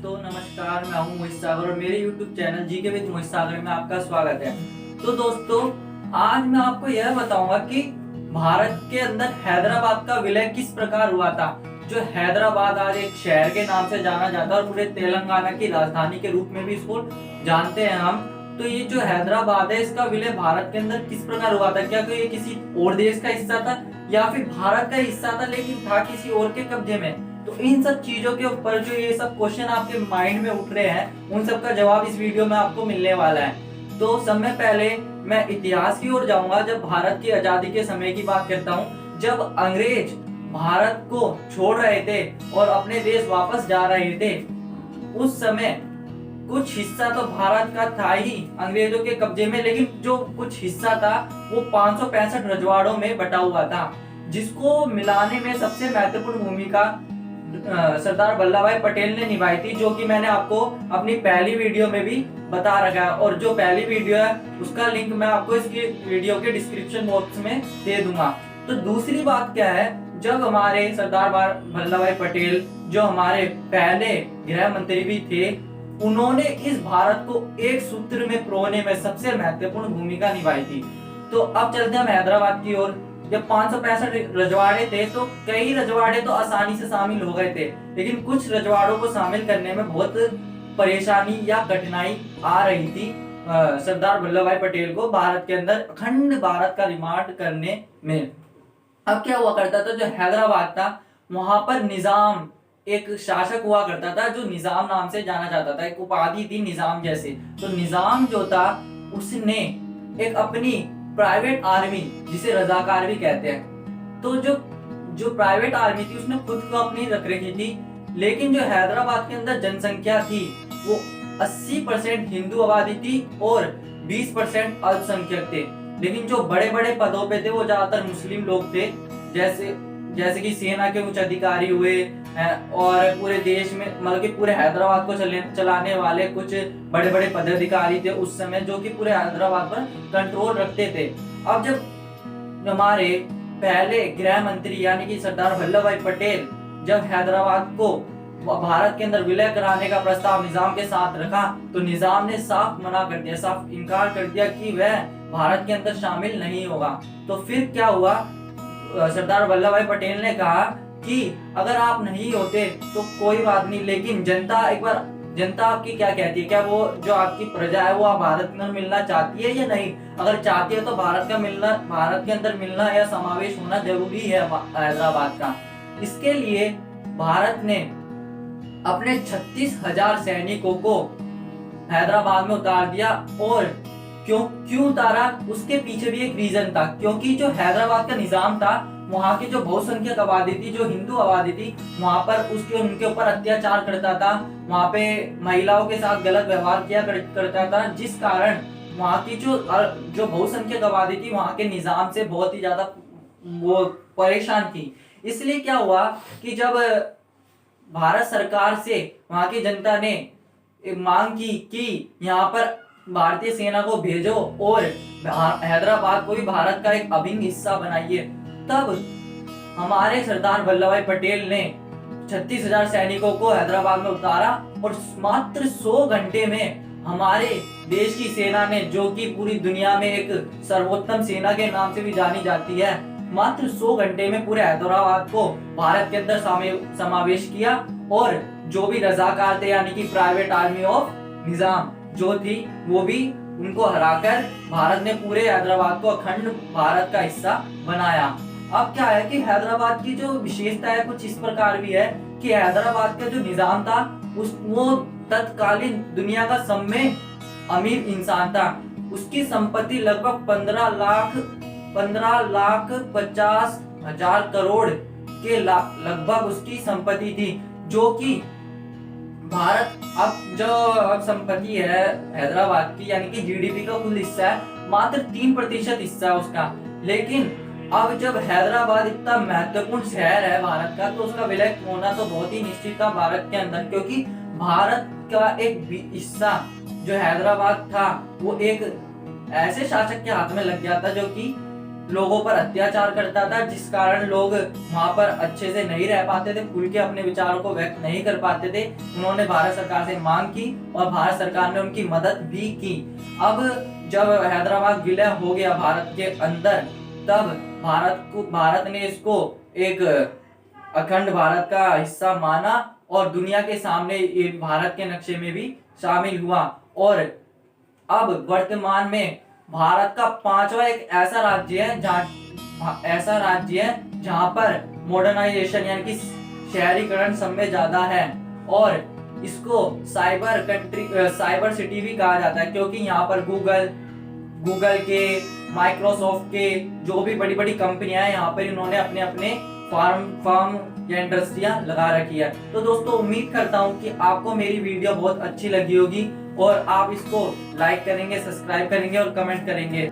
दोस्तों नमस्कार, मैं हूं मोहित सागर और मेरे YouTube चैनल जीके विद मोहित सागर में आपका स्वागत है। तो दोस्तों, आज मैं आपको यह बताऊंगा कि भारत के अंदर हैदराबाद का विलय किस प्रकार हुआ था। जो हैदराबाद आज एक शहर के नाम से जाना जाता है और पूरे तेलंगाना की राजधानी के रूप में भी इसको जानते हैं हम। तो ये जो हैदराबाद है, इसका विलय भारत के अंदर किस प्रकार हुआ था? क्या ये किसी और देश का हिस्सा था या फिर भारत का हिस्सा था लेकिन था किसी और के कब्जे में? तो इन सब चीजों के ऊपर जो ये सब क्वेश्चन आपके माइंड में उठ रहे हैं, उन सब का जवाब इस वीडियो में आपको मिलने वाला है। तो समय पहले मैं इतिहास की ओर जाऊंगा। जब भारत की आजादी के समय की बात करता हूँ, जब अंग्रेज भारत को छोड़ रहे थे और अपने देश वापस जा रहे थे, उस समय कुछ हिस्सा तो भारत का था ही अंग्रेजों के कब्जे में, लेकिन जो कुछ हिस्सा था वो 565 रजवाड़ों में बटा हुआ था, जिसको मिलाने में सबसे महत्वपूर्ण भूमिका सरदार वल्लभ भाई पटेल ने निभाई थी, जो कि मैंने आपको अपनी पहली वीडियो में भी बता रखा है। और जो पहली वीडियो है उसका लिंक मैं आपको इसकी वीडियो के डिस्क्रिप्शन बॉक्स में दे दूंगा। तो दूसरी बात क्या है, जब हमारे सरदार वल्लभ भाई पटेल, जो हमारे पहले गृह मंत्री भी थे, उन्होंने इस भारत को एक सूत्र में पिरोने में सबसे महत्वपूर्ण भूमिका निभाई थी। तो अब चलते हैं हम हैदराबाद की ओर। जब 565 रजवाड़े थे तो कई रजवाड़े तो आसानी से शामिल हो गए थे, लेकिन कुछ रजवाड़ों को शामिल करने में बहुत परेशानी या कठिनाई आ रही थी सरदार वल्लभ भाई पटेल को भारत के अंदर अखंड भारत का निर्माण करने में। अब क्या हुआ करता था, जो हैदराबाद था वहां पर निजाम एक शासक हुआ करता था, जो निजाम नाम से जाना जाता था, एक उपाधि थी निजाम जैसे। तो निजाम जो था उसने एक अपनी प्राइवेट आर्मी, जिसे रजाकार भी कहते हैं, तो जो जो प्राइवेट आर्मी थी उसने खुद को अपनी रख रखी थी। लेकिन जो हैदराबाद के अंदर जनसंख्या थी वो 80% हिंदू आबादी थी और 20% अल्पसंख्यक थे। लेकिन जो बड़े बड़े पदों पे थे वो ज्यादातर मुस्लिम लोग थे, जैसे जैसे कि सेना के उच्च अधिकारी हुए और पूरे देश में, मतलब कि पूरे हैदराबाद को चलाने वाले कुछ बड़े बड़े पदाधिकारी थे उस समय, जो कि पूरे हैदराबाद पर कंट्रोल रखते थे। अब जब हमारे पहले गृह मंत्री यानी कि सरदार वल्लभ भाई पटेल जब हैदराबाद को भारत के अंदर विलय कराने का प्रस्ताव निजाम के साथ रखा, तो निजाम ने साफ मना कर दिया, साफ इनकार कर दिया कि वह भारत के अंदर शामिल नहीं होगा। तो फिर क्या हुआ, सरदार वल्लभ भाई पटेल ने कहा कि अगर आप नहीं होते तो कोई बात नहीं, लेकिन जनता एक बार, जनता आपकी क्या कहती है, क्या वो जो आपकी प्रजा है वो आप भारत के अंदर मिलना चाहती है या नहीं? अगर चाहती है तो भारत के अंदर मिलना या समावेश होना जरूरी है हैदराबाद का। इसके लिए भारत ने अपने 36,000 सैनिकों को हैदराबाद में उतार दिया। और क्यों उतारा, उसके पीछे भी एक रीजन था, क्योंकि जो हैदराबाद का निजाम था, वहाँ की जो बहुसंख्यक आबादी थी, जो हिंदू आबादी थी, वहाँ पर उनके ऊपर अत्याचार करता था, वहाँ पे महिलाओं के साथ गलत व्यवहार किया करता था, जिस कारण वहाँ की जो बहुसंख्यक आबादी थी वहाँ के निजाम से बहुत ही ज्यादा वो परेशान थी। इसलिए क्या हुआ कि जब भारत सरकार से वहाँ की जनता ने मांग की कि यहाँ पर भारतीय सेना को भेजो और हैदराबाद को भी भारत का एक अभिन्न हिस्सा बनाइए, तब हमारे सरदार वल्लभ भाई पटेल ने 36,000 सैनिकों को हैदराबाद में उतारा और मात्र 100 घंटे में हमारे देश की सेना ने, जो कि पूरी दुनिया में एक सर्वोत्तम सेना के नाम से भी जानी जाती है, मात्र 100 घंटे में पूरे हैदराबाद को भारत के अंदर समावेश किया। और जो भी रजाकार थे यानी कि प्राइवेट आर्मी ऑफ निजाम जो थी, वो भी उनको हराकर भारत ने पूरे हैदराबाद को अखंड भारत का हिस्सा बनाया। अब क्या है कि हैदराबाद की जो विशेषता है कुछ इस प्रकार भी है कि हैदराबाद का जो निजाम था वो तत्कालीन दुनिया का सब में अमीर इंसान था। उसकी संपत्ति लगभग 15,50,000 करोड़ के लगभग उसकी संपत्ति थी, जो कि भारत अब संपत्ति है हैदराबाद की, यानी कि जीडीपी का कुल हिस्सा है मात्र 3% हिस्सा है उसका। लेकिन अब जब हैदराबाद इतना महत्वपूर्ण शहर है भारत का, तो उसका विलय होना तो बहुत ही निश्चित था भारत के अंदर, क्योंकि भारत का एक हिस्सा जो हैदराबाद था वो एक ऐसे शासक के हाथ में लग गया था जो कि लोगों पर अत्याचार करता था, जिस कारण लोग वहां पर अच्छे से नहीं रह पाते थे, खुल के अपने विचारों को व्यक्त नहीं कर पाते थे। उन्होंने भारत सरकार से मांग की और भारत सरकार ने उनकी मदद भी की। अब जब हैदराबाद विलय हो गया भारत के अंदर, तब भारत ने इसको एक अखंड भारत का हिस्सा माना और दुनिया के सामने ये भारत के नक्शे में भी शामिल हुआ। और अब वर्तमान में भारत का 5वां एक ऐसा राज्य है जहां पर मॉडर्नाइजेशन यानी कि शहरीकरण सब में ज्यादा है, और इसको साइबर सिटी भी कहा जाता है, क्योंकि यहाँ पर गूगल के, माइक्रोसॉफ्ट के जो भी बड़ी बड़ी कंपनियां हैं, यहाँ पर इन्होंने अपने अपने फार्म या इंडस्ट्रियां लगा रखी है। तो दोस्तों, उम्मीद करता हूं कि आपको मेरी वीडियो बहुत अच्छी लगी होगी और आप इसको लाइक करेंगे, सब्सक्राइब करेंगे और कमेंट करेंगे।